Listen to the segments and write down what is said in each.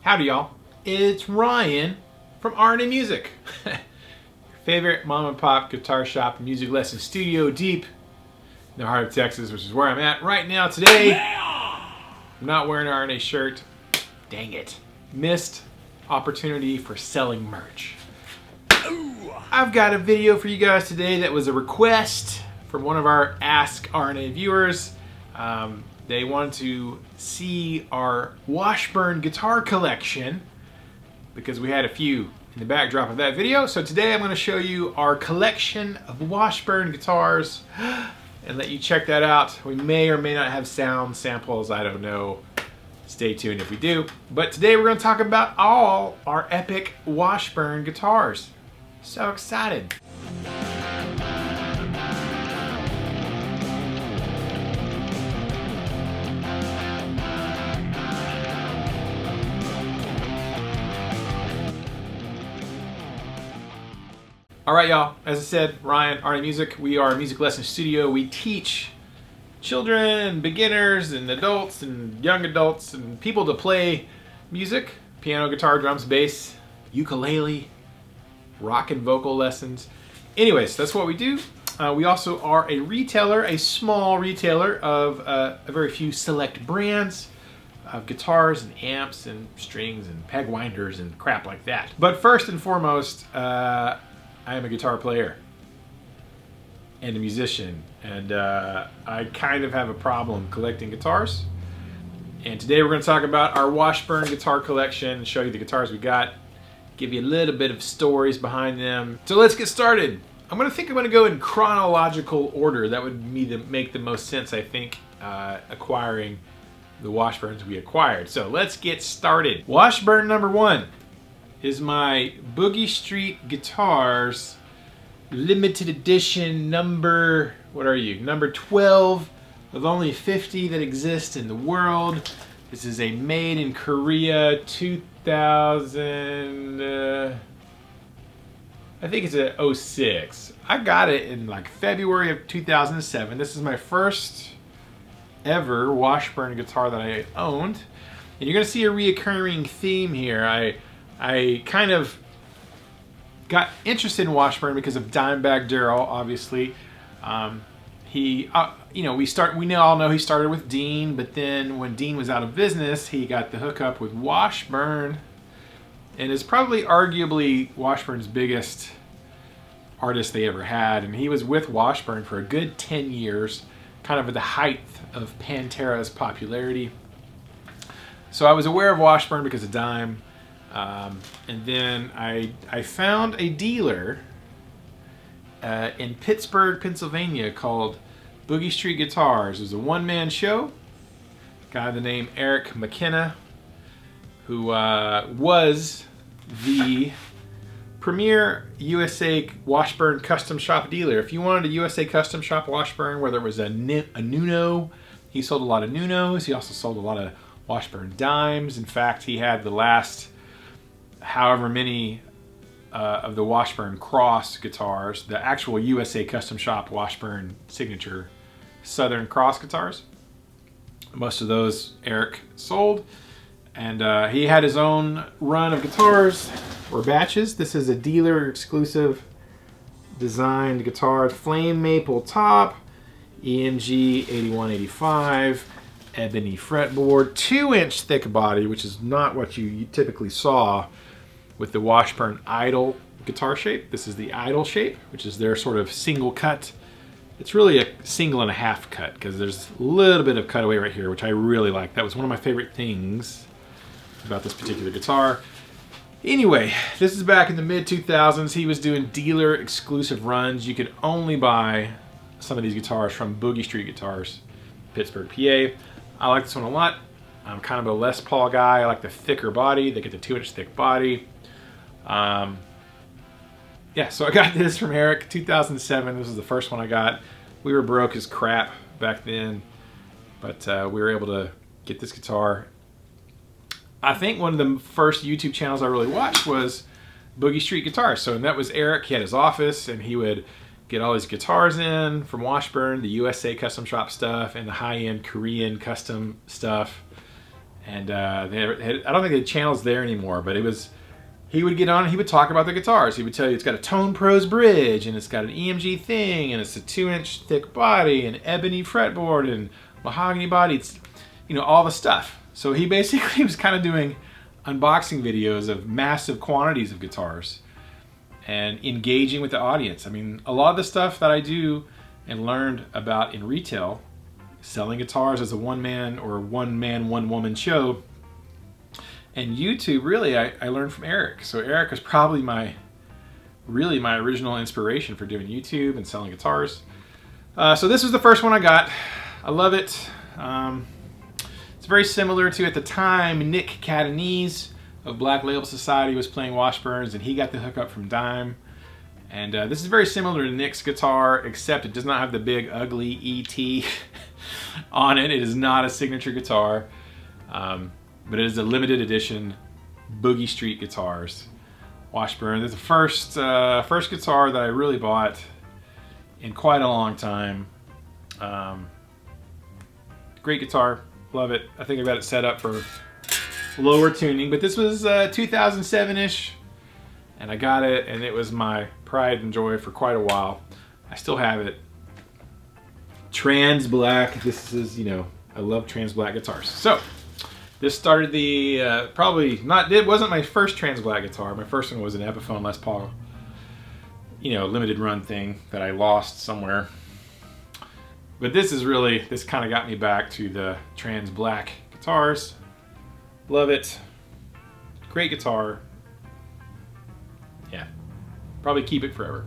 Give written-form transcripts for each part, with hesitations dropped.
Howdy y'all, it's Ryan from RNA Music. Your favorite mom and pop guitar shop and music lesson studio deep in the heart of Texas, which is where I'm at right now today. I'm not wearing an RNA shirt. Dang it. Missed opportunity for selling merch. I've got a video for you guys today that was a request from one of our Ask RNA viewers. They wanted to see our Washburn Guitar Collection because we had a few in the backdrop of that video. So today I'm going to show you our collection of Washburn guitars and let you check that out. We may or may not have sound samples, I don't know. Stay tuned if we do. But today we're going to talk about all our epic Washburn guitars. So excited. All right, y'all, as I said, Ryan, RNA Music, we are a music lesson studio. We teach children, beginners, and adults, and young adults, and people to play music, piano, guitar, drums, bass, ukulele, rock and vocal lessons. Anyways, that's what we do. We also are a retailer, a small retailer of a very few select brands of guitars and amps and strings and peg winders and crap like that. But first and foremost, I am a guitar player and a musician, and I kind of have a problem collecting guitars. And today we're going to talk about our Washburn Guitar Collection, show you the guitars we got, give you a little bit of stories behind them. So let's get started. I'm going to go in chronological order. That would make the most sense, I think, acquiring the Washburns we acquired. So let's get started. Washburn number 1 is my Boogiestreet Guitars limited edition number, number 12 of only 50 that exist in the world. This is a made in Korea 2000, I think it's a 06. I got it in like February of 2007. This is my first ever Washburn guitar that I owned. And you're gonna see a reoccurring theme here. I kind of got interested in Washburn because of Dimebag Darrell, obviously. We all know he started with Dean, but then when Dean was out of business, he got the hookup with Washburn, and is probably arguably Washburn's biggest artist they ever had. And he was with Washburn for a good 10 years, kind of at the height of Pantera's popularity. So I was aware of Washburn because of Dime. And then I found a dealer in Pittsburgh, Pennsylvania called Boogiestreet Guitars. It was a one-man show. A guy by the name Eric McKenna, who was the premier USA Washburn custom shop dealer. If you wanted a USA custom shop Washburn, whether it was a Nuno, he sold a lot of Nunos. He also sold a lot of Washburn Dimes. In fact, he had the last however many of the Washburn Cross guitars, the actual USA custom shop Washburn signature Southern Cross guitars. Most of those Eric sold, and he had his own run of guitars or batches. This is a dealer exclusive designed guitar, flame maple top, EMG 8185, ebony fretboard, 2-inch thick body, which is not what you typically saw with the Washburn Idol guitar shape. This is the Idol shape, which is their sort of single cut. It's really a single and a half cut because there's a little bit of cutaway right here, which I really like. That was one of my favorite things about this particular guitar. Anyway, this is back in the mid-2000s. He was doing dealer exclusive runs. You could only buy some of these guitars from Boogiestreet Guitars, Pittsburgh, PA. I like this one a lot. I'm kind of a Les Paul guy. I like the thicker body. They get the 2-inch thick body. Yeah, so I got this from Eric, 2007. This was the first one I got. We were broke as crap back then, but we were able to get this guitar. I think one of the first YouTube channels I really watched was Boogiestreet Guitars. So that was Eric. He had his office, and he would get all these guitars in from Washburn, the USA custom shop stuff, and the high-end Korean custom stuff. And I don't think the channel's there anymore, but he would get on and he would talk about the guitars. He would tell you it's got a Tone Pros bridge, and it's got an EMG thing, and it's a 2-inch thick body, and ebony fretboard, and mahogany body. It's, you know, all the stuff. So he basically was kind of doing unboxing videos of massive quantities of guitars and engaging with the audience. I mean, a lot of the stuff that I do and learned about in retail, selling guitars as a one-man or one-woman show, and YouTube, really, I learned from Eric. So Eric was probably my original inspiration for doing YouTube and selling guitars. So this was the first one I got. I love it. It's very similar to, at the time, Nick Catanese of Black Label Society was playing Washburns, and he got the hookup from Dime. And this is very similar to Nick's guitar, except it does not have the big ugly ET on it. It is not a signature guitar, but it is a limited edition Boogiestreet guitars. Washburn. This is the first guitar that I really bought in quite a long time. Great guitar, love it. I think I got it set up for lower tuning, but this was 2007-ish, and I got it, and it was my pride and joy for quite a while. I still have it. Trans black. This is, you know, I love trans black guitars. So this started the it wasn't my first trans black guitar. My first one was an Epiphone Les Paul, you know, limited run thing that I lost somewhere. But this kind of got me back to the trans black guitars. Love it. Great guitar. Yeah, probably keep it forever.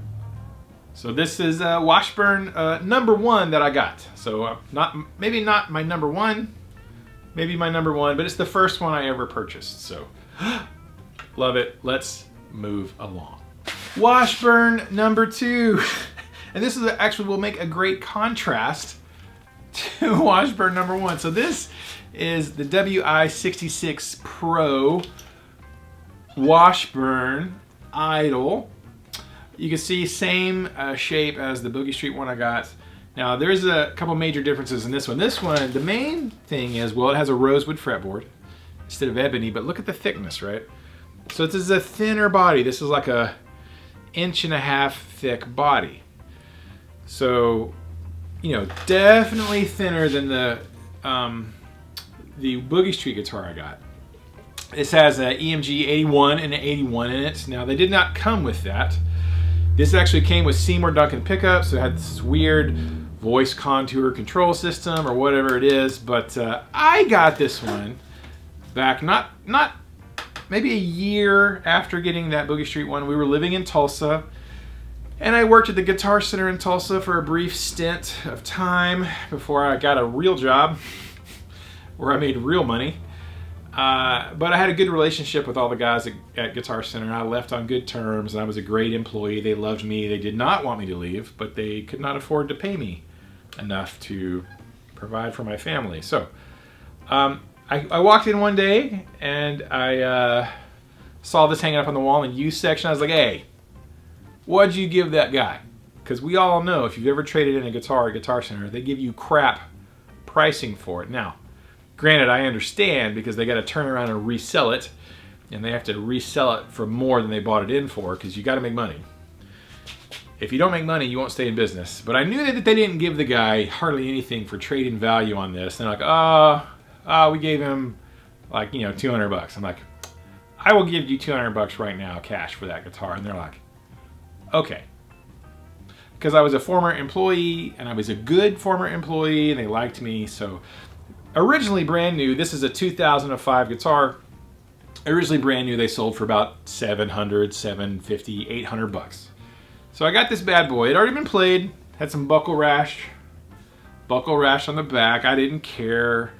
So this is Washburn #1 that I got. So maybe not my number one, maybe my number one, but it's the first one I ever purchased. So love it. Let's move along. Washburn #2. And this is actually will make a great contrast to Washburn #1. So this is the WI-66 Pro Washburn Idol. You can see same shape as the Boogiestreet one I got. Now there's a couple major differences in this one. This one, the main thing is, well, it has a rosewood fretboard instead of ebony, but look at the thickness, right? So this is a thinner body. This is like a 1.5 inch thick body. So, you know, definitely thinner than the Boogiestreet guitar I got. This has an EMG 81 and an 81 in it. Now, they did not come with that. This actually came with Seymour Duncan pickups. So it had this weird voice contour control system or whatever it is. But I got this one back not maybe a year after getting that Boogiestreet one. We were living in Tulsa, and I worked at the Guitar Center in Tulsa for a brief stint of time before I got a real job where I made real money. But I had a good relationship with all the guys at Guitar Center. I left on good terms, and I was a great employee. They loved me. They did not want me to leave, but they could not afford to pay me enough to provide for my family. So I walked in one day, and I saw this hanging up on the wall in the used section. I was like, hey, what'd you give that guy? Because we all know if you've ever traded in a guitar at Guitar Center, they give you crap pricing for it. Now, granted, I understand because they got to turn around and resell it, and they have to resell it for more than they bought it in for, because you got to make money. If you don't make money, you won't stay in business. But I knew that they didn't give the guy hardly anything for trade-in value on this. They're like, we gave him like, you know, $200. I'm like, I will give you $200 right now cash for that guitar. And they're like, okay. Because I was a former employee, and I was a good former employee, and they liked me. So originally brand new, this is a 2005 guitar. Originally brand new, they sold for about $700, $750, $800. So I got this bad boy. It had already been played, had some buckle rash on the back. I didn't care.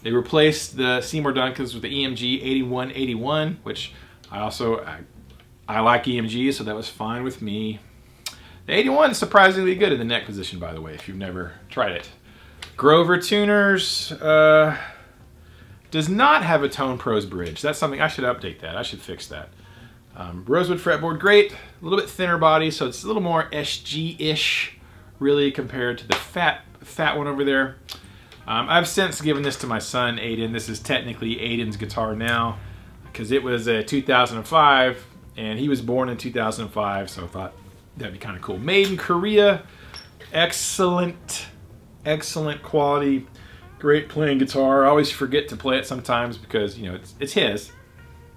They replaced the Seymour Duncans with the EMG 8181, which I like EMG, so that was fine with me. The 81 is surprisingly good in the neck position, by the way, if you've never tried it. Grover Tuners does not have a Tone Pros bridge. That's something, I should update that. I should fix that. Rosewood fretboard, great. A little bit thinner body, so it's a little more SG-ish, really, compared to the fat one over there. I've since given this to my son, Aiden. This is technically Aiden's guitar now, because it was a 2005, and he was born in 2005, so I thought that'd be kind of cool. Made in Korea, excellent quality, great playing guitar. I always forget to play it sometimes because, you know, it's his.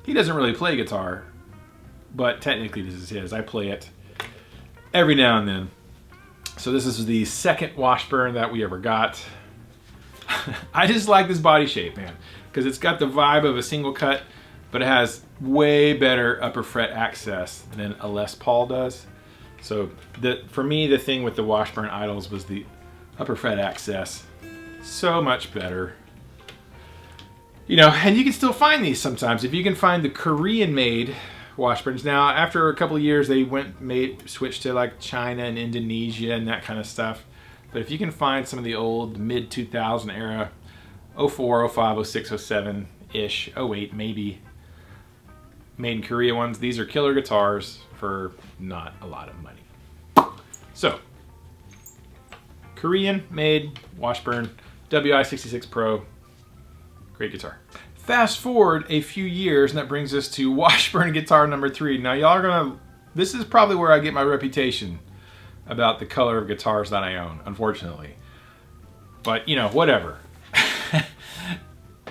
He doesn't really play guitar, but technically this is his. I play it every now and then. So this is the second Washburn that we ever got. I just like this body shape, man, because it's got the vibe of a single cut, but it has way better upper fret access than a Les Paul does. So for me, the thing with the Washburn Idols was the upper fret access. So much better. You know, and you can still find these sometimes. If you can find the Korean-made Washburns. Now, after a couple of years, they switched to like China and Indonesia and that kind of stuff. But if you can find some of the old mid-2000 era, 04, 05, 06, 07-ish, 08 maybe, made in Korea ones, these are killer guitars for not a lot of money. So, Korean-made Washburn WI-66 Pro, great guitar. Fast forward a few years, and that brings us to Washburn Guitar number 3. Now, y'all are gonna, this is probably where I get my reputation about the color of guitars that I own, unfortunately. But, you know, whatever.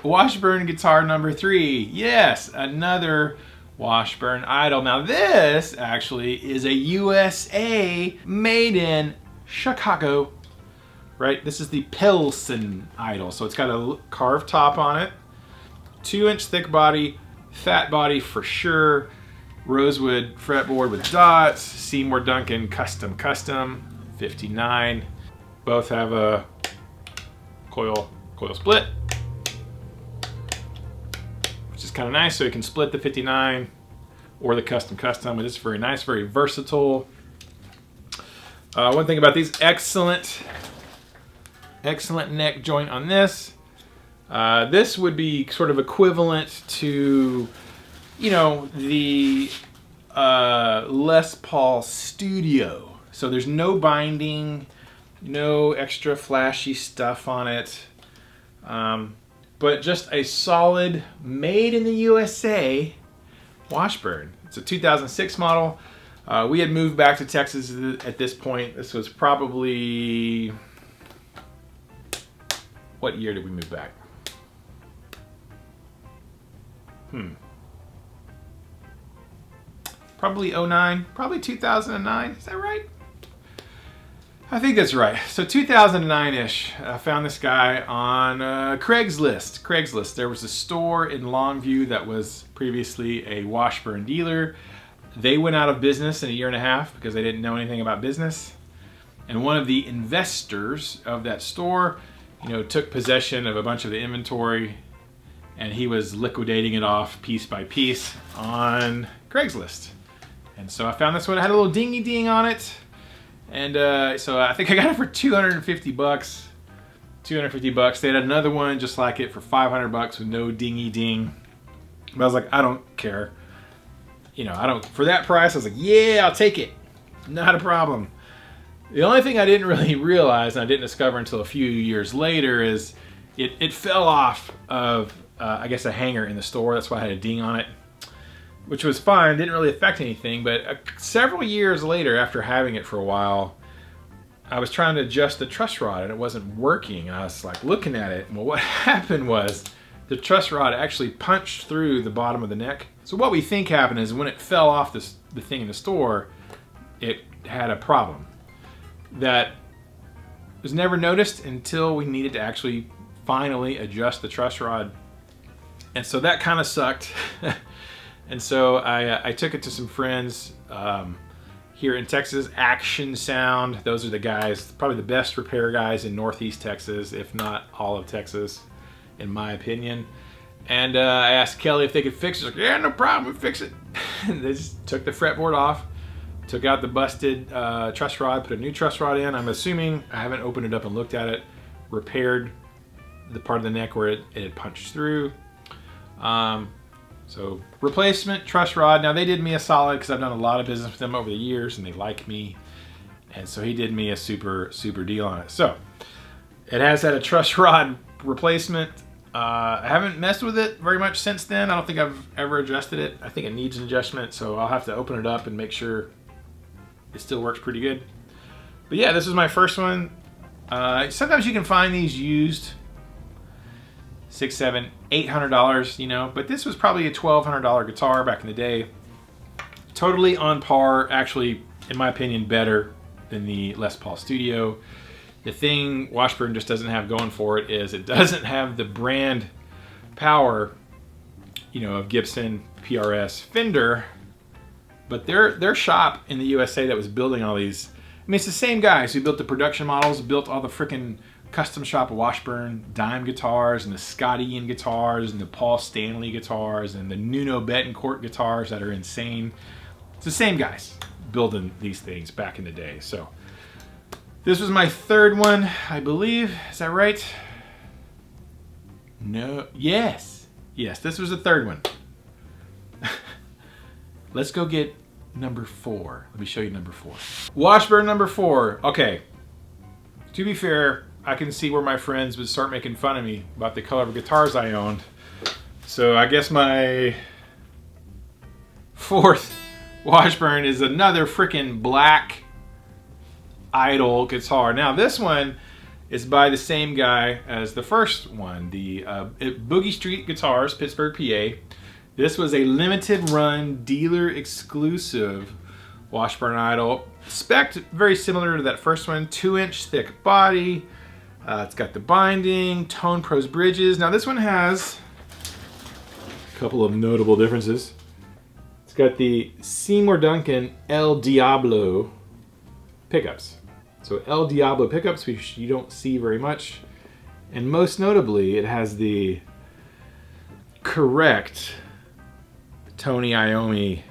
Washburn Guitar number 3. Yes, another Washburn Idol. Now this actually is a USA made in Chicago, right? This is the Pilsen Idol. So it's got a carved top on it, 2-inch thick body, fat body for sure. Rosewood fretboard with dots, Seymour Duncan custom 59. Both have a coil split, which is kind of nice, so you can split the 59 or the custom. But it's very nice, very versatile. One thing about these, excellent neck joint on this. This would be sort of equivalent to, you know, the Les Paul Studio. So there's no binding, no extra flashy stuff on it, but just a solid made in the USA Washburn. It's a 2006 model. We had moved back to Texas at this point. This was probably, what year did we move back? Probably 09, probably 2009, is that right? I think that's right. So 2009-ish, I found this guy on Craigslist. There was a store in Longview that was previously a Washburn dealer. They went out of business in a year and a half because they didn't know anything about business. And one of the investors of that store, you know, took possession of a bunch of the inventory, and he was liquidating it off piece by piece on Craigslist. And so I found this one. It had a little dingy ding on it. And so I think I got it for 250 bucks. 250 bucks. They had another one just like it for 500 bucks with no dingy ding. But I was like, I don't care. You know, for that price, I was like, yeah, I'll take it. Not a problem. The only thing I didn't really realize, and I didn't discover until a few years later, is it fell off of, I guess, a hanger in the store. That's why I had a ding on it, which was fine, didn't really affect anything. But several years later, after having it for a while, I was trying to adjust the truss rod and it wasn't working. I was like looking at it. Well, what happened was the truss rod actually punched through the bottom of the neck. So what we think happened is when it fell off the thing in the store, it had a problem that was never noticed until we needed to actually finally adjust the truss rod. And so that kind of sucked. And so I took it to some friends here in Texas, Action Sound. Those are the guys, probably the best repair guys in Northeast Texas, if not all of Texas, in my opinion. And I asked Kelly if they could fix it. She's like, yeah, no problem, we'll fix it. And they just took the fretboard off, took out the busted truss rod, put a new truss rod in. I'm assuming, I haven't opened it up and looked at it, repaired the part of the neck where it had punched through. So replacement truss rod. Now they did me a solid because I've done a lot of business with them over the years and they like me. And so he did me a super deal on it. So It has had a truss rod replacement. I haven't messed with it very much since then. I don't think I've ever adjusted it. I think it needs an adjustment, so I'll have to open it up and make sure it still works pretty good. But yeah, this is my first one. Sometimes you can find these used $600, $700, $800, you know, but this was probably a $1,200 guitar back in the day. Totally on par, actually, in my opinion, better than the Les Paul Studio. The thing Washburn just doesn't have going for it is it doesn't have the brand power, you know, of Gibson, PRS, Fender, but their shop in the USA that was building all these, I mean, it's the same guys who built the production models, built all the freaking custom shop Washburn Dime Guitars and the Scott Ian guitars and the Paul Stanley guitars and the Nuno Betancourt guitars that are insane. It's the same guys building these things back in the day. So this was my third one, I believe. Is that right? No. Yes. Yes, this was the third one. Let's go get number 4. Let me show you number 4. Washburn number 4. Okay. To be fair, I can see where my friends would start making fun of me about the color of guitars I owned. So I guess my 4th Washburn is another freaking black Idol guitar. Now this one is by the same guy as the first one, the Boogiestreet Guitars, Pittsburgh, PA. This was a limited run, dealer exclusive Washburn Idol. Spec very similar to that first one, 2-inch thick body. It's got the binding, Tone Pros bridges. Now this one has a couple of notable differences. It's got the Seymour Duncan El Diablo pickups. So El Diablo pickups, which you don't see very much. And most notably, it has the correct Tony Iommi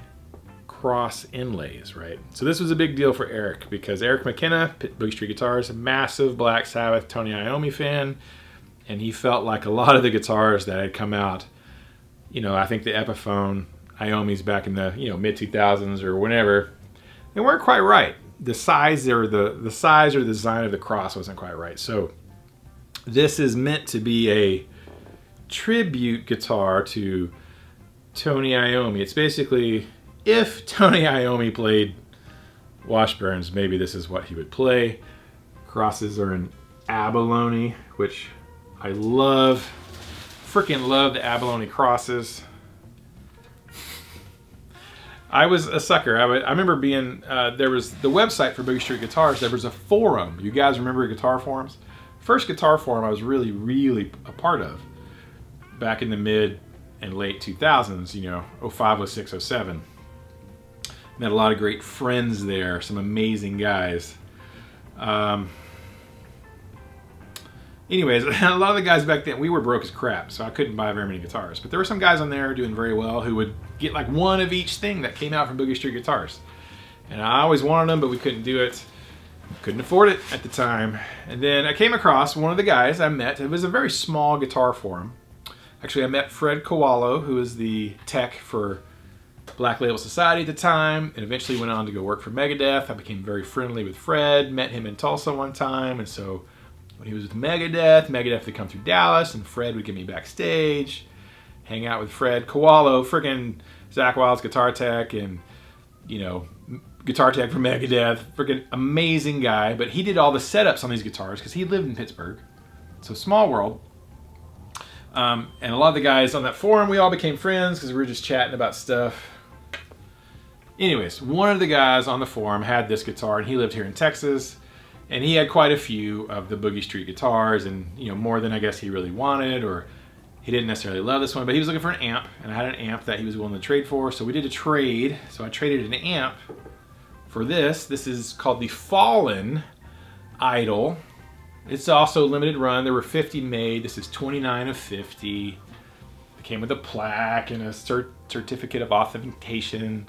cross inlays, right? So this was a big deal for Eric because Eric McKenna, Boogiestreet Guitars, a massive Black Sabbath Tony Iommi fan, and he felt like a lot of the guitars that had come out, you know, I think the Epiphone Iommis back in the, you know, mid 2000s or whenever, they weren't quite right. The size or the size or the design of the cross wasn't quite right. So this is meant to be a tribute guitar to Tony Iommi. It's basically, if Tony Iommi played Washburns, maybe this is what he would play. Crosses are in abalone, which I love. Freaking love the abalone crosses. I was a sucker. I remember being, there was the website for Boogiestreet Guitars, there was a forum. You guys remember guitar forums? First guitar forum I was really a part of back in the mid and late 2000s, you know, 05, 06, 07. Met a lot of great friends there, some amazing guys. Anyways, a lot of the guys back then, we were broke as crap, so I couldn't buy very many guitars. But there were some guys on there doing very well who would get like one of each thing that came out from Boogiestreet Guitars. And I always wanted them, but we couldn't do it. Couldn't afford it at the time. And then I came across one of the guys I met. It was a very small guitar forum. Actually, I met Fred Kowalo, who was the tech for Black Label Society at the time, and eventually went on to go work for Megadeth. I became very friendly with Fred, met him in Tulsa one time, and so when he was with Megadeth would come through Dallas, and Fred would get me backstage, hang out with Fred Kowalo, freaking Zakk Wylde's guitar tech, and, you know, guitar tech for Megadeth, freaking amazing guy. But he did all the setups on these guitars because he lived in Pittsburgh, so small world. And a lot of the guys on that forum, we all became friends because we were just chatting about stuff. Anyways, one of the guys on the forum had this guitar, and he lived here in Texas, and he had quite a few of the Boogiestreet guitars, and, you know, more than I guess he really wanted, or he didn't necessarily love this one, but he was looking for an amp, and I had an amp that he was willing to trade for, so we did a trade. So I traded an amp for this. This is called the Fallen Idol. It's also limited run. There were 50 made. This is 29 of 50. It came with a plaque and a certificate of authentication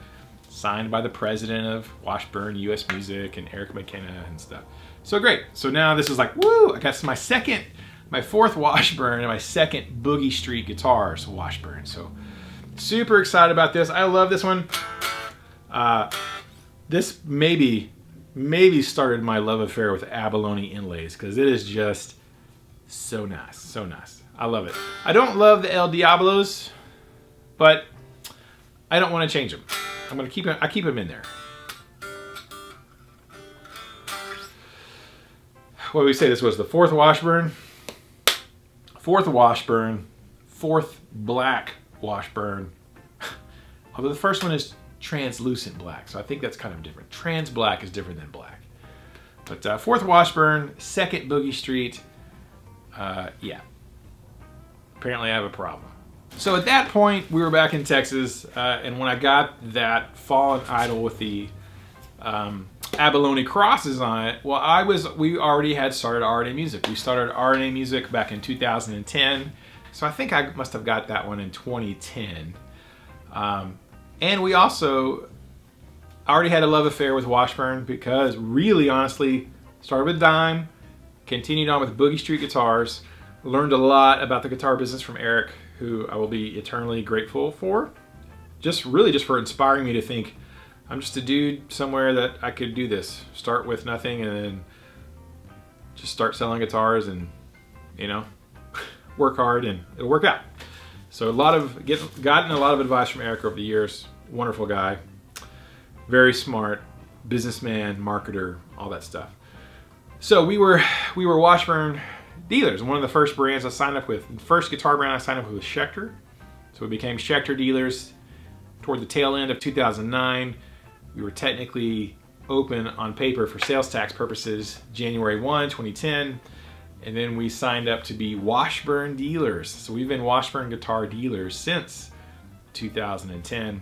signed by the president of Washburn US Music and Eric McKenna and stuff. So great. So now this is like, woo! I got my fourth Washburn and my second Boogiestreet Guitars Washburn. So super excited about this. I love this one. This maybe started my love affair with abalone inlays, because it is just So nice, so nice. I love it. I don't love the El Diablos, but I don't want to change them. I'm gonna keep them. I keep them in there. What did we say? This was the fourth Washburn. Fourth Washburn. Fourth black Washburn. Although the first one is translucent black, so I think that's kind of different. Trans black is different than black. But fourth Washburn, second Boogiestreet. Yeah. Apparently I have a problem. So at that point, we were back in Texas, and when I got that fallen idol with the abalone crosses on it, well, we already had started RNA Music. We started RNA Music back in 2010, so I think I must have got that one in 2010. And we also already had a love affair with Washburn because really, honestly, started with Dime, continued on with Boogiestreet Guitars, learned a lot about the guitar business from Eric, who I will be eternally grateful for. Just for inspiring me to think, I'm just a dude somewhere that I could do this. Start with nothing and then just start selling guitars and, you know, work hard and it'll work out. So gotten a lot of advice from Eric over the years. Wonderful guy, very smart, businessman, marketer, all that stuff. So we were Washburn dealers. One of the first brands I signed up with, the first guitar brand I signed up with was Schecter. So we became Schecter dealers toward the tail end of 2009. We were technically open on paper for sales tax purposes January 1, 2010. And then we signed up to be Washburn dealers. So we've been Washburn guitar dealers since 2010.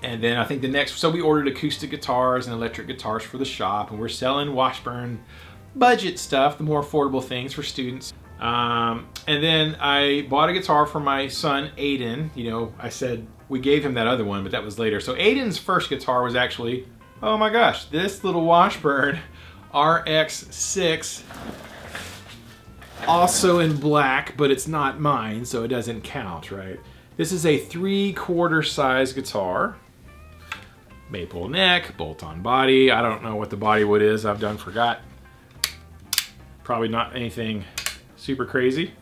And then I think so we ordered acoustic guitars and electric guitars for the shop, and we're selling Washburn budget stuff, the more affordable things for students. And then I bought a guitar for my son, Aiden. You know, I said we gave him that other one, but that was later. So Aiden's first guitar was actually, oh my gosh, this little Washburn RX6, also in black, but it's not mine, so it doesn't count, right? This is a 3/4 size guitar. Maple neck, bolt-on body. I don't know what the body wood is. I've forgot. Probably not anything super crazy.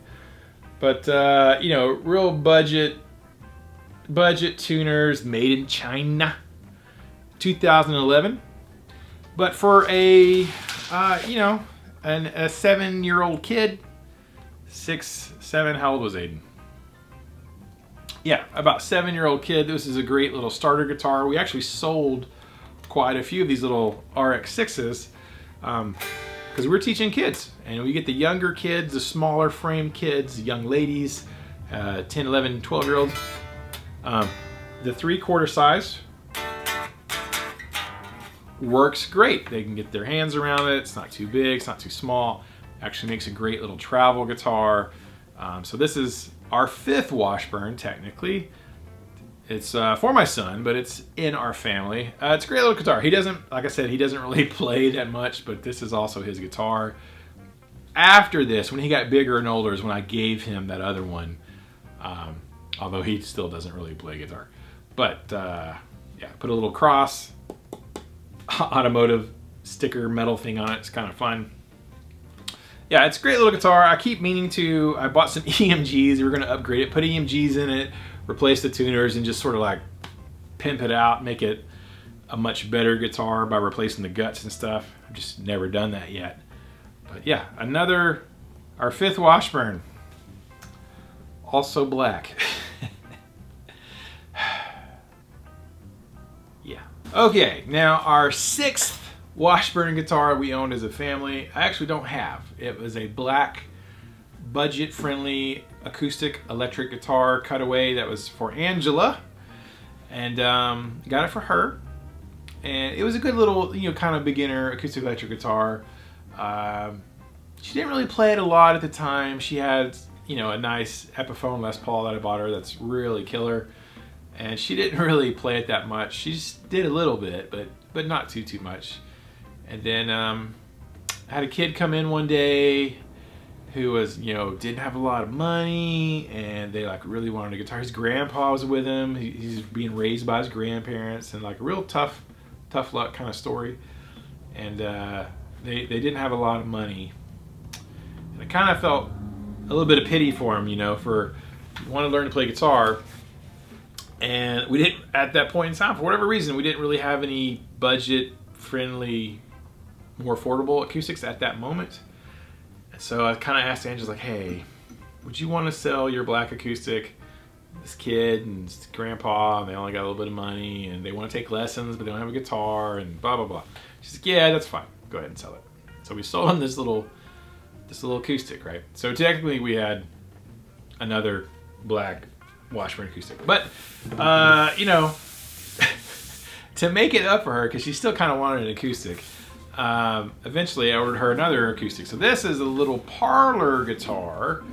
But, you know, real budget tuners, made in China. 2011. But for a, you know, a 7-year-old kid, 6, 7, how old was Aiden? Yeah, about 7-year-old kid. This is a great little starter guitar. We actually sold quite a few of these little RX6s because we're teaching kids, and we get the younger kids, the smaller frame kids, young ladies, 10, 11, 12-year-olds. The 3/4 size works great. They can get their hands around it. It's not too big, it's not too small. Actually makes a great little travel guitar. So this is our 5th Washburn, technically. It's for my son, but it's in our family. It's a great little guitar. He doesn't, like I said, he doesn't really play that much, but this is also his guitar. After this, when he got bigger and older, is when I gave him that other one, although he still doesn't really play guitar. But yeah, put a little cross, automotive sticker metal thing on it. It's kind of fun. Yeah, it's a great little guitar. I keep meaning to, I bought some EMGs. We were going to upgrade it, put EMGs in it, replace the tuners, and just sort of like pimp it out, make it a much better guitar by replacing the guts and stuff. I've just never done that yet. But yeah, our 5th Washburn, also black. Yeah. Okay, now our 6th Washburn guitar we owned as a family, I actually don't have. It was a black, budget-friendly acoustic electric guitar cutaway that was for Angela, and got it for her. And it was a good little, you know, kind of beginner acoustic electric guitar. She didn't really play it a lot at the time. She had, you know, a nice Epiphone Les Paul that I bought her that's really killer, and she didn't really play it that much. She just did a little bit, but not too much. And then I had a kid come in one day who was, you know, didn't have a lot of money, and they like really wanted a guitar. His grandpa was with him. He's being raised by his grandparents, and like a real tough luck kind of story. And they didn't have a lot of money. I kind of felt a little bit of pity for him, you know, for wanting to learn to play guitar. And we didn't, at that point in time, for whatever reason, we didn't really have any budget-friendly, more affordable acoustics at that moment. And so I kind of asked Angela, like, hey, would you want to sell your black acoustic? This kid and his grandpa, and they only got a little bit of money, and they want to take lessons, but they don't have a guitar, and blah, blah, blah. She's like, yeah, that's fine. Go ahead and sell it. So we sold him this little acoustic, right? So technically we had another black Washburn acoustic. But, you know, to make it up for her, because she still kind of wanted an acoustic, eventually I ordered her another acoustic. So this is a little parlor guitar.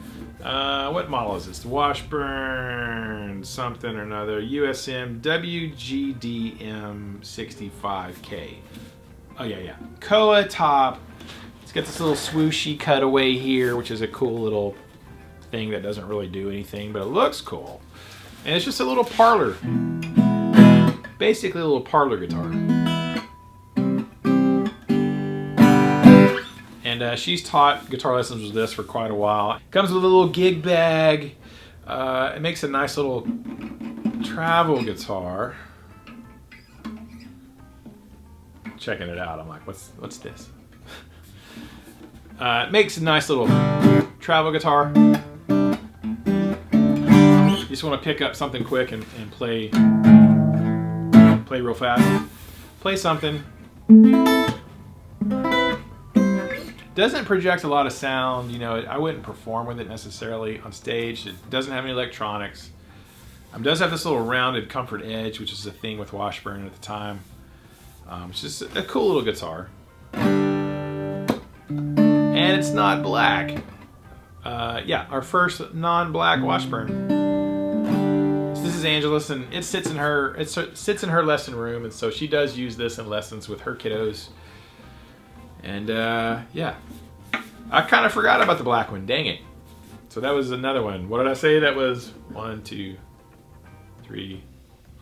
What model is this? The Washburn something or another. USM WGDM 65K. Oh, yeah. Koa top. It's got this little swooshy cutaway here, which is a cool little thing that doesn't really do anything, but it looks cool. And it's just a little parlor. Basically a little parlor guitar. And she's taught guitar lessons with this for quite a while. It comes with a little gig bag. It makes a nice little travel guitar. Checking it out, I'm like, what's this? It makes a nice little travel guitar. You just want to pick up something quick and play real fast. Play something. Doesn't project a lot of sound, you know. I wouldn't perform with it necessarily on stage. It doesn't have any electronics. It does have this little rounded comfort edge, which is a thing with Washburn at the time. It's just a cool little guitar. And it's not black. Yeah, our first non-black Washburn. So this is Angela's, and it sits in her lesson room, and so she does use this in lessons with her kiddos. And yeah, I kind of forgot about the black one. Dang it! So that was another one. What did I say? That was 1, 2, 3,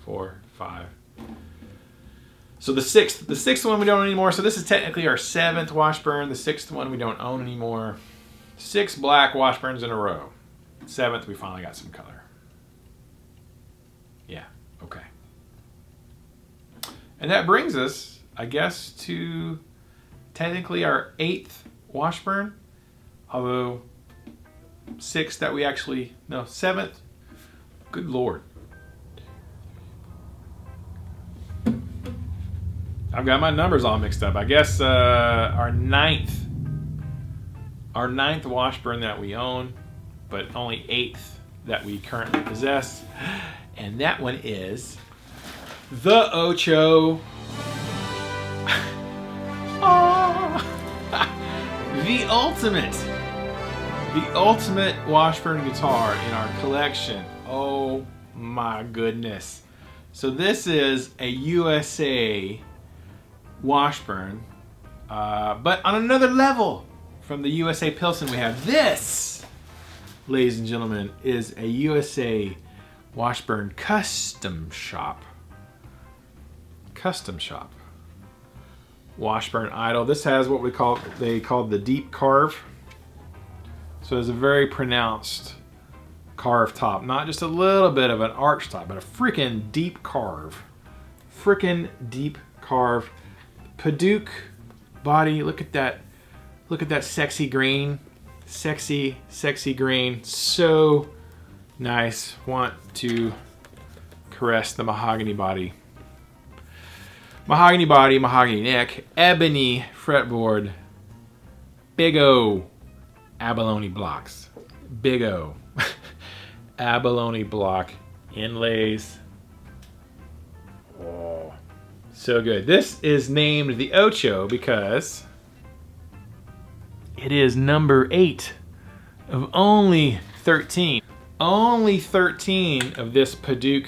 4, 5. So the sixth one we don't own anymore. So this is technically our 7th Washburn. The 6th one we don't own anymore. 6 black Washburns in a row. 7th we finally got some color. Yeah, okay. And that brings us, I guess, to technically our 8th Washburn. Although 6th that we actually, no, 7th. Good Lord. I've got my numbers all mixed up. I guess our ninth Washburn that we own, but only 8th that we currently possess. And that one is the Ocho. Oh, the ultimate Washburn guitar in our collection. Oh my goodness. So this is a USA Washburn, but on another level from the USA Pilsen. We have this, ladies and gentlemen, is a USA Washburn custom shop. Washburn Idol. This has what they call the deep carve. So it's a very pronounced carve top, not just a little bit of an arch top, but a freaking deep carve. Padauk body. Look at that sexy green. Sexy green. So nice. Want to caress the mahogany body. Mahogany neck, ebony fretboard, big O abalone blocks. Big O abalone block inlays. Oh, so good. This is named the Ocho because it is number 8 of only 13. Only 13 of this Padauk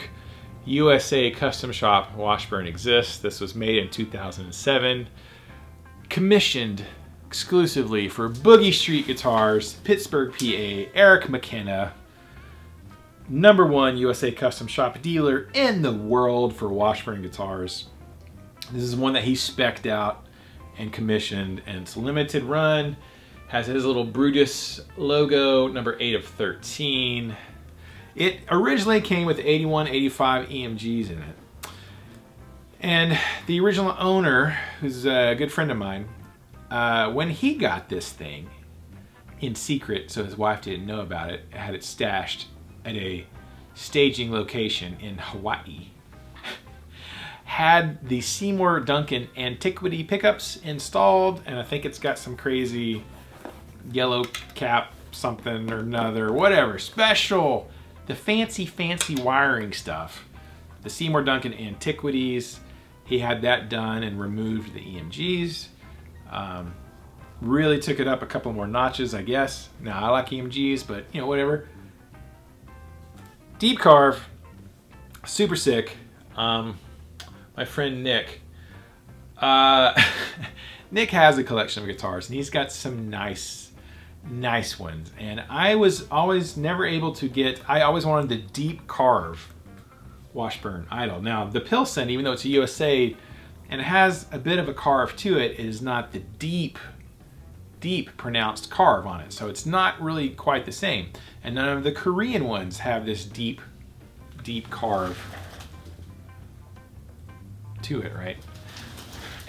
USA Custom Shop Washburn exists. This was made in 2007. Commissioned exclusively for Boogiestreet Guitars, Pittsburgh, PA, Eric McKenna. #1 USA Custom Shop dealer in the world for Washburn guitars. This is one that he spec'd out and commissioned, and it's a limited run. Has his little Brutus logo, number 8 of 13. It originally came with 81, 85 EMGs in it. And the original owner, who's a good friend of mine, when he got this thing in secret, so his wife didn't know about it, had it stashed at a staging location in Hawaii, had the Seymour Duncan antiquity pickups installed, and I think it's got some crazy yellow cap something or another, whatever, special, the fancy wiring stuff. The Seymour Duncan antiquities, he had that done and removed the EMGs. Really took it up a couple more notches, I guess. Now, I like EMGs, but you know, whatever. Deep carve, super sick. My friend Nick, Nick has a collection of guitars, and he's got some nice ones. And I was always never able to get, I always wanted the deep carve Washburn Idol. Now, the Pilsen, even though it's a USA, and it has a bit of a carve to it, is not the deep pronounced carve on it. So it's not really quite the same. And none of the Korean ones have this deep carve to it, right?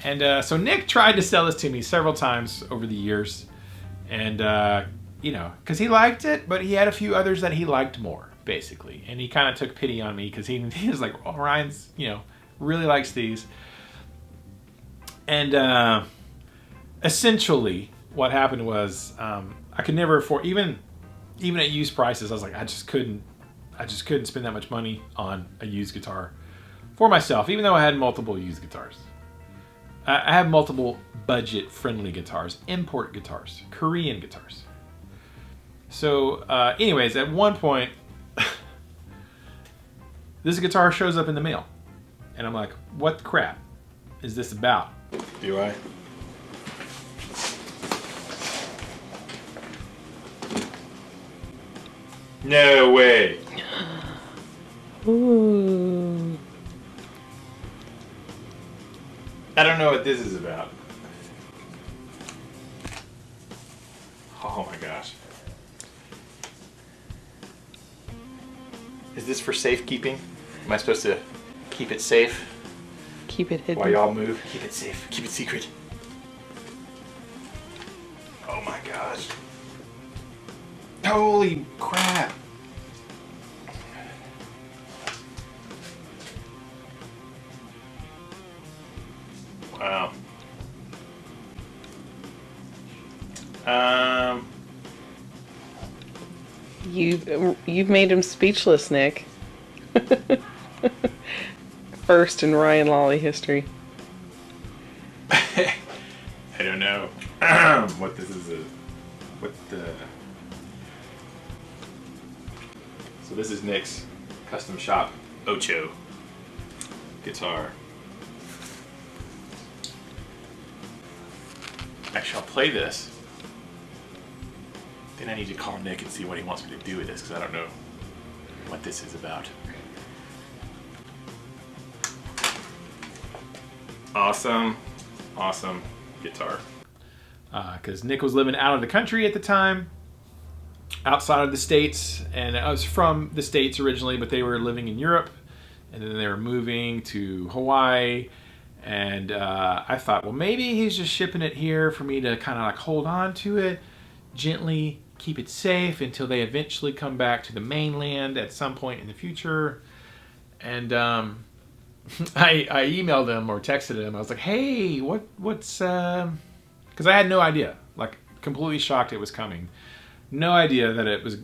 And so Nick tried to sell this to me several times over the years. And, you know, because he liked it, but he had a few others that he liked more, basically. And he kind of took pity on me because he was like, oh, Ryan's, you know, really likes these. And essentially what happened was I could never afford, even at used prices, I was like, I just couldn't spend that much money on a used guitar for myself, even though I had multiple used guitars. I have multiple budget-friendly guitars, import guitars, Korean guitars. So anyways, at one point, this guitar shows up in the mail. And I'm like, what the crap is this about? Do I? No way. Ooh. I don't know what this is about. Oh my gosh. Is this for safekeeping? Am I supposed to keep it safe? Keep it hidden. While y'all move? Keep it safe. Keep it secret. Oh my gosh. Holy crap. Wow. You've made him speechless, Nick. First in Ryan Lawley history. I don't know what this is. So this is Nick's custom shop Ocho guitar. Actually, I'll play this. Then I need to call Nick and see what he wants me to do with this, because I don't know what this is about. Awesome guitar. Because Nick was living out of the country at the time, outside of the States, and I was from the States originally, but they were living in Europe, and then they were moving to Hawaii. And I thought, well, maybe he's just shipping it here for me to kind of like hold on to it, gently keep it safe until they eventually come back to the mainland at some point in the future. And I emailed him or texted him. I was like, hey, what's... Because I had no idea. Like, completely shocked it was coming. No idea that it was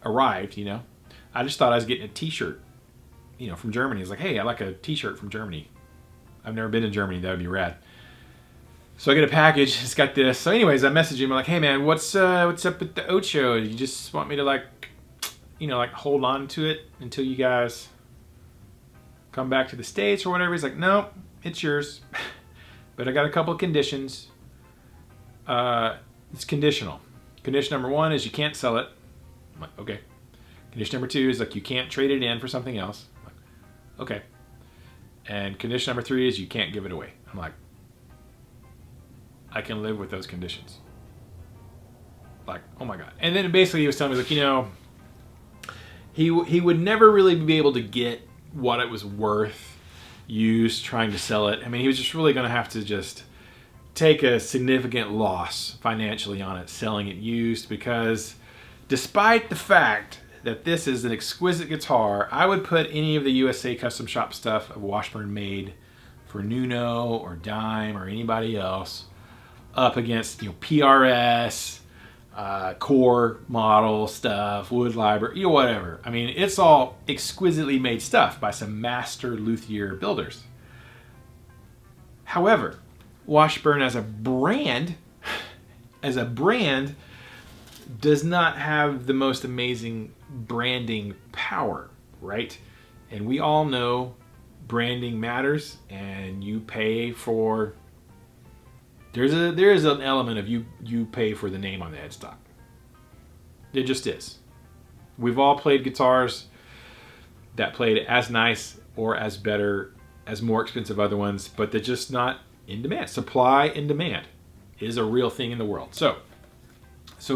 arrived, you know. I just thought I was getting a t-shirt, you know, from Germany. I was like, hey, I like a t-shirt from Germany. I've never been to Germany. That would be rad. So I get a package. It's got this. So anyways, I message him. I'm like, hey, man, what's up with the Ocho? You just want me to, like, you know, like, hold on to it until you guys come back to the States or whatever? He's like, no, it's yours. But I got a couple of conditions. It's conditional. Condition number 1 is you can't sell it. I'm like, okay. Condition number 2 is, like, you can't trade it in for something else. I'm like, okay. And condition number 3 is you can't give it away. I'm like, I can live with those conditions. like, oh my God. And then basically he was telling me, like, you know, he would never really be able to get what it was worth used trying to sell it. I mean, he was just really going to have to just take a significant loss financially on it, selling it used, because despite the fact that this is an exquisite guitar, I would put any of the USA Custom Shop stuff of Washburn made for Nuno or Dime or anybody else up against, you know, PRS, core model stuff, wood library, you know, whatever. I mean, it's all exquisitely made stuff by some master luthier builders. However, Washburn as a brand does not have the most amazing branding power, right? And we all know branding matters, and you pay for, there is an element of you pay for the name on the headstock. It just is. We've all played guitars that played as nice or as better as more expensive other ones, but they're just not in demand. Supply and demand is a real thing in the world. So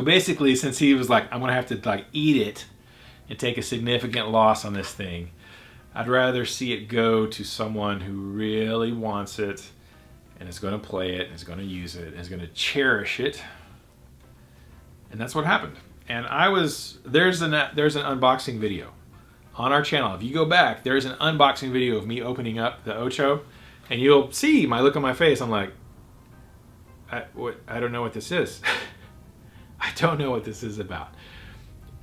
basically, since he was like, I'm gonna have to like eat it and take a significant loss on this thing, I'd rather see it go to someone who really wants it and is going to play it, and is going to use it, and is going to cherish it. And that's what happened. And there's an unboxing video on our channel. If you go back, there's an unboxing video of me opening up the Ocho, and you'll see my look on my face. I'm like, I don't know what this is. I don't know what this is about.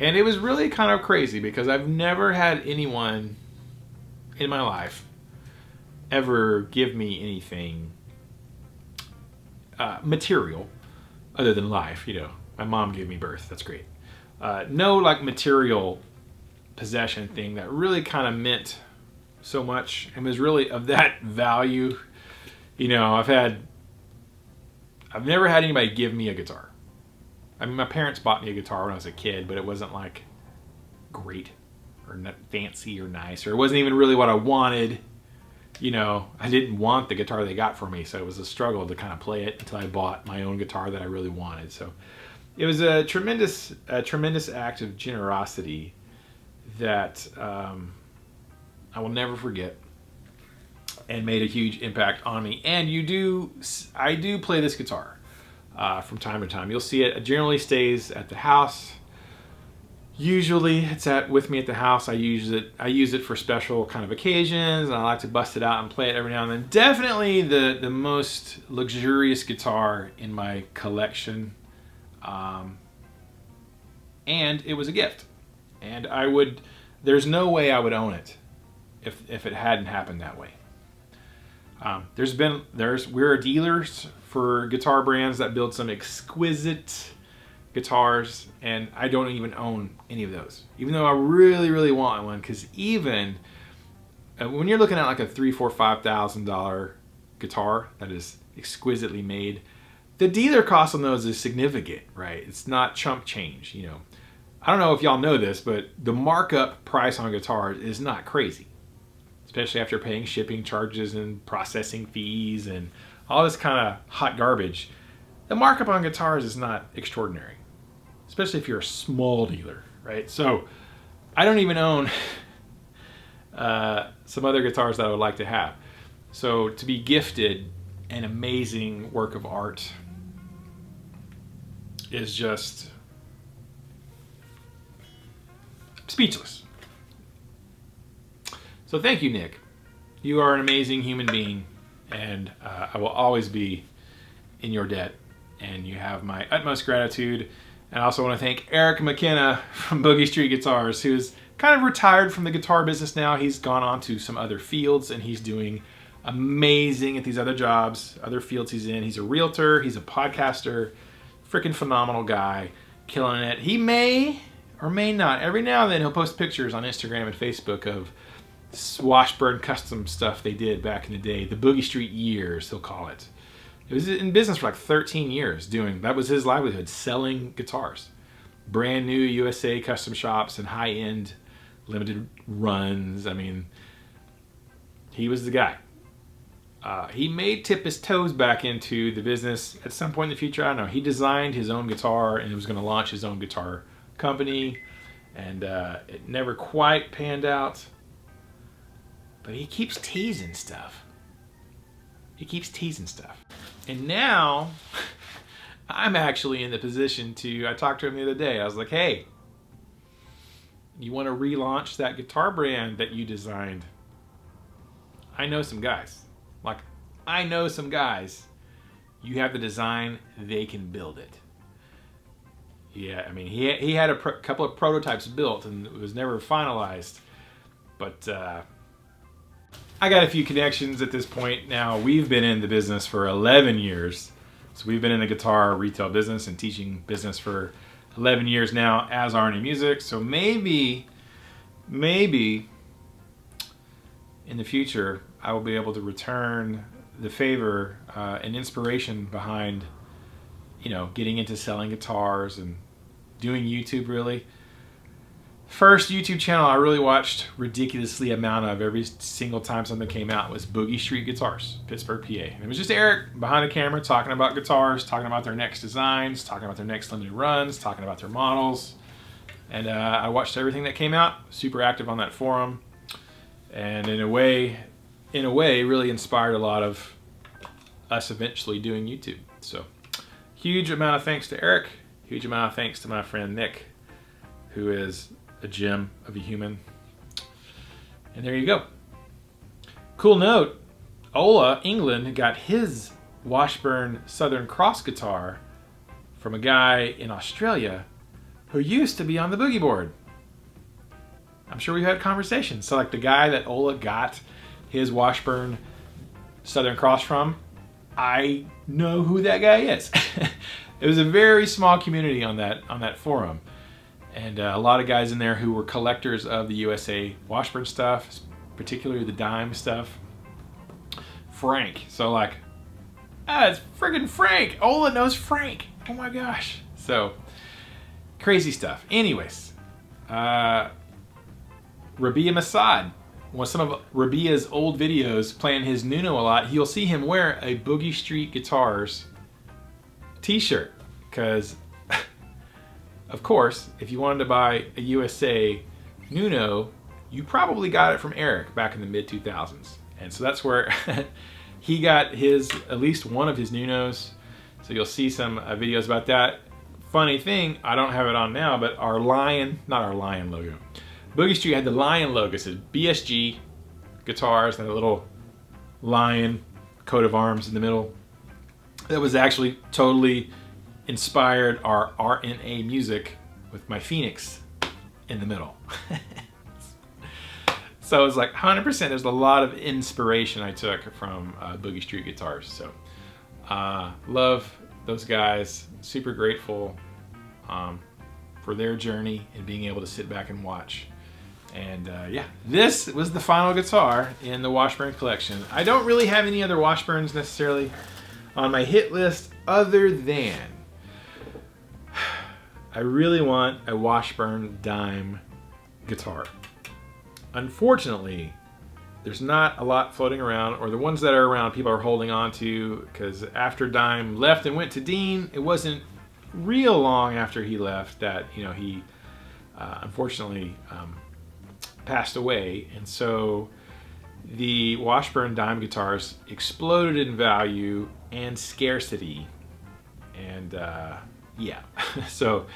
And it was really kind of crazy because I've never had anyone in my life ever give me anything material other than life. You know, my mom gave me birth. That's great. No like material possession thing that really kind of meant so much and was really of that value. You know, I've never had anybody give me a guitar. I mean, my parents bought me a guitar when I was a kid, but it wasn't like great or not fancy or nice, or it wasn't even really what I wanted. You know, I didn't want the guitar they got for me, so it was a struggle to kind of play it until I bought my own guitar that I really wanted. So it was a tremendous act of generosity that I will never forget, and made a huge impact on me. And I do play this guitar from time to time. You'll see it. It generally stays at the house. Usually it's with me at the house. I use it for special kind of occasions, and I like to bust it out and play it every now and then. Definitely the most luxurious guitar in my collection. And it was a gift. And there's no way I would own it if it hadn't happened that way. We're dealers for guitar brands that build some exquisite guitars, and I don't even own any of those, even though I really, really want one. Because even when you're looking at like a $3,000, $4,000, $5,000 guitar that is exquisitely made, the dealer cost on those is significant, right? It's not chump change. You know, I don't know if y'all know this, but the markup price on guitars is not crazy, especially after paying shipping charges and processing fees and all this kind of hot garbage. The markup on guitars is not extraordinary, especially if you're a small dealer, right? So I don't even own some other guitars that I would like to have. So to be gifted an amazing work of art is just speechless. So thank you, Nick. You are an amazing human being, and I will always be in your debt, and you have my utmost gratitude. And I also want to thank Eric McKenna from Boogiestreet Guitars, who's kind of retired from the guitar business now. He's gone on to some other fields, and he's doing amazing at these other jobs, other fields he's in. He's a realtor, he's a podcaster, freaking phenomenal guy, killing it. He may or may not, every now and then he'll post pictures on Instagram and Facebook of Washburn custom stuff they did back in the day, the Boogiestreet years, he'll call it. It was in business for like 13 years that was his livelihood, selling guitars. Brand new USA custom shops and high-end limited runs. I mean, he was the guy. he may tip his toes back into the business at some point in the future. I don't know. He designed his own guitar and he was going to launch his own guitar company, and it never quite panned out. But he keeps teasing stuff. He keeps teasing stuff. And now I'm actually in the position to, I talked to him the other day. I was like, hey, you want to relaunch that guitar brand that you designed? I know some guys. Like, I know some guys. You have the design, they can build it. Yeah, I mean, he had a couple of prototypes built and it was never finalized. But I got a few connections at this point now. We've been in the business for 11 years. So we've been in the guitar retail business and teaching business for 11 years now as RNA Music. So maybe in the future, I will be able to return the favor and inspiration behind, you know, getting into selling guitars and doing YouTube. Really, first YouTube channel I really watched ridiculously amount of every single time something came out was Boogiestreet Guitars, Pittsburgh, PA. And it was just Eric behind the camera talking about guitars, talking about their next designs, talking about their next limited runs, talking about their models. And I watched everything that came out, super active on that forum. And in a way, really inspired a lot of us eventually doing YouTube. So, huge amount of thanks to Eric. Huge amount of thanks to my friend Nick, who is a gem of a human. And there you go. Cool note, Ola Englund got his Washburn Southern Cross guitar from a guy in Australia who used to be on the boogie board. I'm sure we've had conversations. So like the guy that Ola got his Washburn Southern Cross from, I know who that guy is. It was a very small community on that forum. And a lot of guys in there who were collectors of the USA Washburn stuff, particularly the dime stuff. Frank. So like, it's friggin' Frank. Ola knows Frank. Oh my gosh. So, crazy stuff. Anyways, Rabia Masad. Some of Rabia's old videos playing his Nuno a lot, you'll see him wear a Boogiestreet Guitars t-shirt. Because, of course, if you wanted to buy a USA Nuno, you probably got it from Eric back in the mid-2000s. And so that's where he got at least one of his Nunos. So you'll see some videos about that. Funny thing, I don't have it on now, but our lion, not our lion logo. Boogiestreet had the lion logo. It said BSG Guitars and a little lion coat of arms in the middle. That was actually totally inspired our RNA music with my Phoenix in the middle. So it was like 100%. There's a lot of inspiration I took from Boogiestreet Guitars. So love those guys. Super grateful for their journey and being able to sit back and watch. And yeah, this was the final guitar in the Washburn collection. I don't really have any other Washburns necessarily on my hit list other than I really want a Washburn Dime guitar. Unfortunately, there's not a lot floating around, or the ones that are around people are holding on to, because after Dime left and went to Dean, it wasn't real long after he left that, you know, he unfortunately passed away. And so the Washburn Dime guitars exploded in value and scarcity. And yeah, so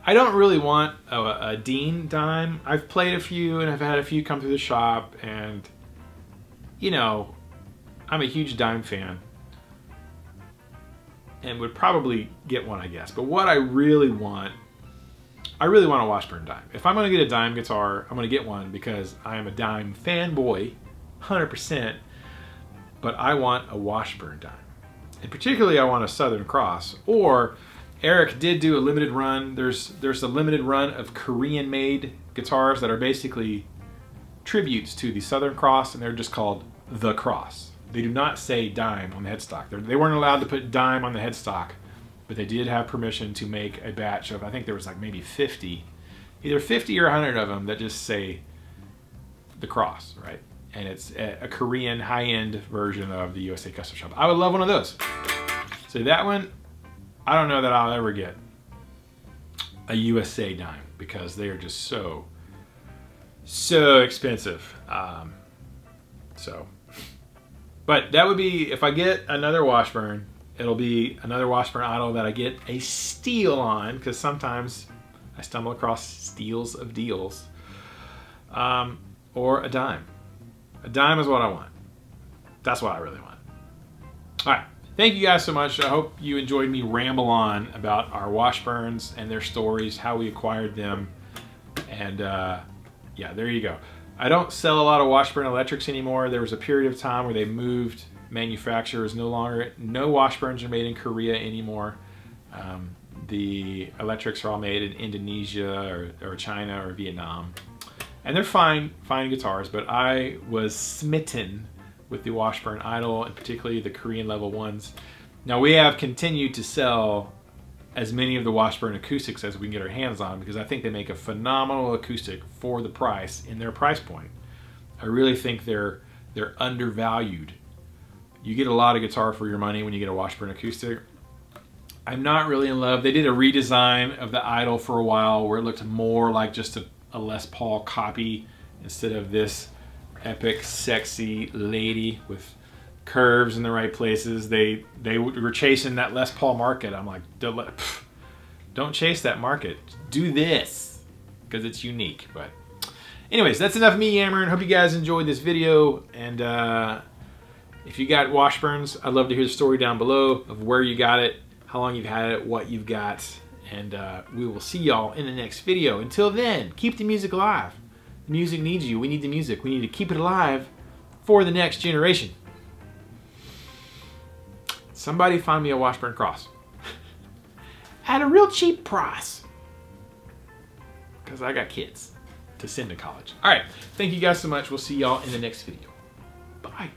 I don't really want a Dean Dime. I've played a few and I've had a few come through the shop, and you know, I'm a huge Dime fan and would probably get one, I guess. But what I really want a Washburn Dime. If I'm going to get a Dime guitar, I'm going to get one because I am a Dime fanboy, 100%. But I want a Washburn Dime. And particularly I want a Southern Cross. Or Eric did do a limited run. There's a limited run of Korean-made guitars that are basically tributes to the Southern Cross, and they're just called the Cross. They do not say Dime on the headstock. They weren't allowed to put Dime on the headstock, but they did have permission to make a batch of, I think there was like maybe 50, either 50 or 100 of them that just say the Cross, right? and it's a Korean high-end version of the USA Custom Shop. I would love one of those. So that one, I don't know that I'll ever get a USA dime because they are just so expensive. But that would be, if I get another Washburn, it'll be another Washburn idol that I get a steal on, because sometimes I stumble across steals of deals. Or a dime. A dime is what I want. That's what I really want. All right. Thank you guys so much. I hope you enjoyed me ramble on about our Washburns and their stories, how we acquired them. And yeah, there you go. I don't sell a lot of Washburn electrics anymore. There was a period of time where they moved manufacturers. No Washburns are made in Korea anymore. The electrics are all made in Indonesia or China or Vietnam. And they're fine guitars, but I was smitten with the Washburn Idol, and particularly the Korean level ones. Now we have continued to sell as many of the Washburn acoustics as we can get our hands on, because I think they make a phenomenal acoustic for the price in their price point. I really think they're undervalued. You get a lot of guitar for your money when you get a Washburn acoustic. I'm not really in love. They did a redesign of the Idol for a while where it looked more like just a Les Paul copy instead of this epic, sexy lady with curves in the right places. They were chasing that Les Paul market. I'm like, don't chase that market. Do this because it's unique. But anyways, that's enough of me yammering. Hope you guys enjoyed this video. And if you got Washburns, I'd love to hear the story down below of where you got it, how long you've had it, what you've got. And we will see y'all in the next video. Until then, keep the music alive. The music needs you. We need the music. We need to keep it alive for the next generation. Somebody find me a Washburn Cross. At a real cheap price. Because I got kids to send to college. Alright, thank you guys so much. We'll see y'all in the next video. Bye.